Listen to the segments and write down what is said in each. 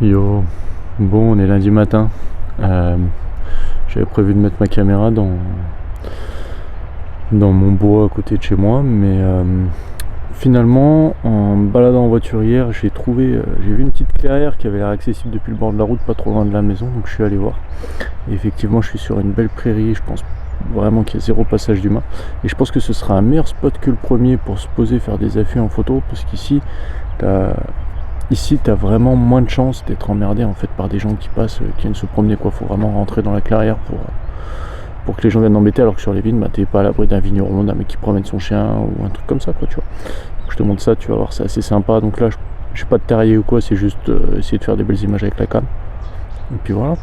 Yo, bon, on est lundi matin. J'avais prévu de mettre ma caméra dans mon bois à côté de chez moi, mais finalement, en me baladant en voiture hier, j'ai vu une petite clairière qui avait l'air accessible depuis le bord de la route, pas trop loin de la maison, donc je suis allé voir. Et effectivement, je suis sur une belle prairie, je pense vraiment qu'il y a zéro passage d'humain. Et je pense que ce sera un meilleur spot que le premier pour se poser, faire des affûts en photo, parce qu'ici, t'as vraiment moins de chances d'être emmerdé en fait par des gens qui passent, qui viennent se promener quoi. Faut vraiment rentrer dans la clairière pour que les gens viennent embêter, alors que sur les vignes, t'es pas à l'abri d'un vigneron, d'un mec qui promène son chien ou un truc comme ça quoi, tu vois. Donc, je te montre ça, tu vas voir, c'est assez sympa. Donc là, j'ai pas de terrier ou quoi, c'est juste essayer de faire des belles images avec la cam. Et puis voilà.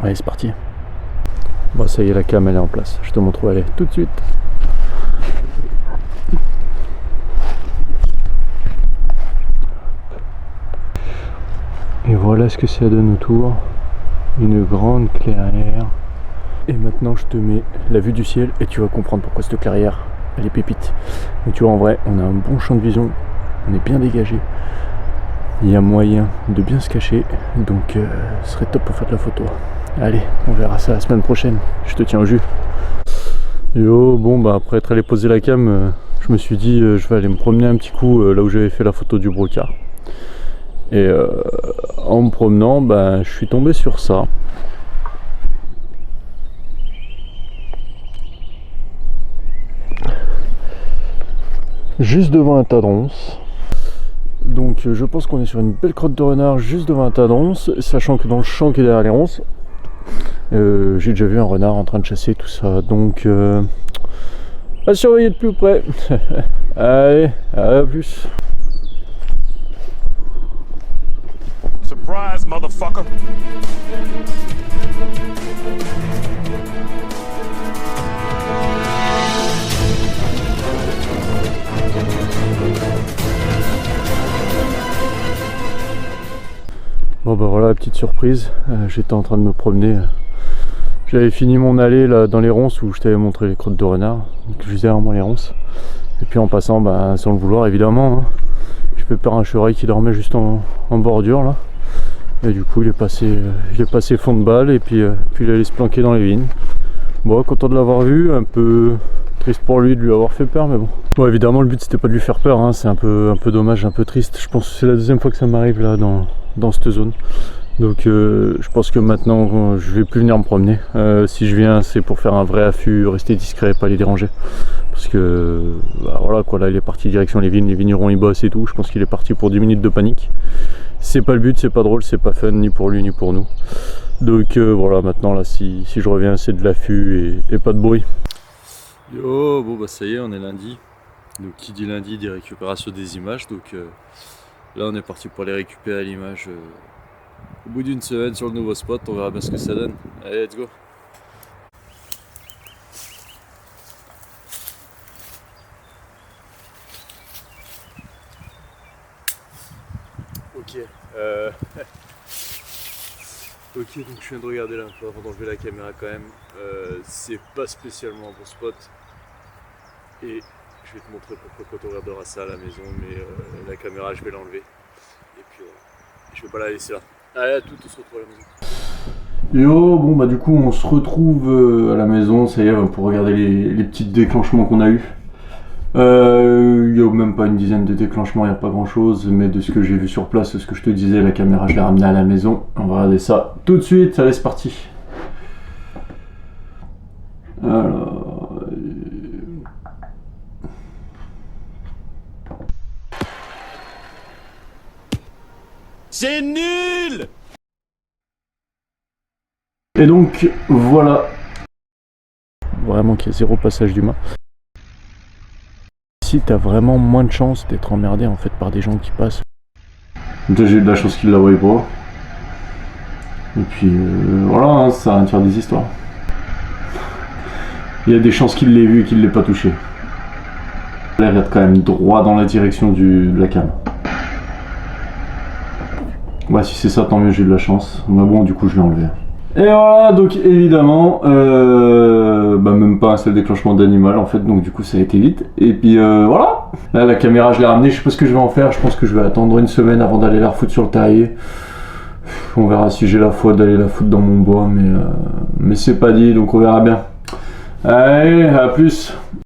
Allez, c'est parti. Bon, ça y est, la cam elle est en place. Je te montre où elle est tout de suite. Et voilà ce que ça donne autour. Une grande clairière. Et maintenant je te mets la vue du ciel et tu vas comprendre pourquoi cette clairière elle est pépite. Mais tu vois, en vrai, on a un bon champ de vision, on est bien dégagé. Il y a moyen de bien se cacher, donc ce serait top pour faire de la photo. Allez, on verra ça la semaine prochaine. Je te tiens au jus. Yo, bon bah après être allé poser la cam, je me suis dit je vais aller me promener un petit coup là où j'avais fait la photo du brocard. Et en me promenant, bah, je suis tombé sur ça. Juste devant un tas de ronces. Donc je pense qu'on est sur une belle crotte de renard juste devant un tas de ronces, sachant que dans le champ qui est derrière les ronces, j'ai déjà vu un renard en train de chasser tout ça. Donc à surveiller de plus près. Allez, à plus. Surprise, motherfucker! Bon bah voilà la petite surprise, j'étais en train de me promener, j'avais fini mon allée là dans les ronces où je t'avais montré les crottes de renard, donc juste derrière moi les ronces, et puis en passant, bah, sans le vouloir évidemment, hein, je peux perdre un chevreuil qui dormait juste en bordure là, et du coup il est passé fond de balle, et puis il allait se planquer dans les vignes. Bon, content de l'avoir vu, un peu triste pour lui de lui avoir fait peur, mais bon. Bon, évidemment le but c'était pas de lui faire peur, hein, c'est un peu dommage, un peu triste. Je pense que c'est la deuxième fois que ça m'arrive là dans cette zone. Donc je pense que maintenant je vais plus venir me promener. Si je viens, c'est pour faire un vrai affût, rester discret, pas les déranger. Parce que bah, voilà quoi, là il est parti direction les vignes, les vignerons ils bossent et tout. Je pense qu'il est parti pour 10 minutes de panique. C'est pas le but, c'est pas drôle, c'est pas fun ni pour lui ni pour nous. Donc voilà, maintenant là si je reviens, c'est de l'affût et pas de bruit. Yo, bon bah ça y est, on est lundi. Donc qui dit lundi dit récupération des images. Donc là on est parti pour les récupérer à l'image au bout d'une semaine sur le nouveau spot. On verra bien ce que ça donne. Allez, let's go. Ok. Ok, donc je viens de regarder là un peu avant d'enlever la caméra quand même. C'est pas spécialement un bon spot. Et je vais te montrer pourquoi quand on regardera ça à la maison, mais la caméra je vais l'enlever. Et puis je vais pas la laisser là. Allez, à tout, on se retrouve à la maison. Yo, bon bah du coup on se retrouve à la maison, ça y est, pour regarder les petits déclenchements qu'on a eu. Il n'y a même pas une dizaine de déclenchements, il n'y a pas grand chose, mais de ce que j'ai vu sur place, ce que je te disais, la caméra je l'ai ramenée à la maison. On va regarder ça tout de suite, allez c'est parti. Alors... C'est nul! Et donc voilà. Vraiment qu'il y a zéro passage d'humain. Ici t'as vraiment moins de chances d'être emmerdé en fait par des gens qui passent. J'ai eu de la chance qu'il la voyait pas. Et puis voilà, hein, ça va de faire des histoires. Il y a des chances qu'il l'ait vu et qu'il l'ait pas touché. L'air est quand même droit dans la direction de la cam. Ouais, si c'est ça, tant mieux, j'ai eu de la chance. Mais bon, du coup, je l'ai enlevé. Et voilà, donc évidemment, même pas un seul déclenchement d'animal en fait, donc du coup ça a été vite. Et puis voilà, là la caméra je l'ai ramenée, je sais pas ce que je vais en faire, je pense que je vais attendre une semaine avant d'aller la refoutre sur le terrier. On verra si j'ai la foi d'aller la foutre dans mon bois, mais c'est pas dit, donc on verra bien. Allez, à plus.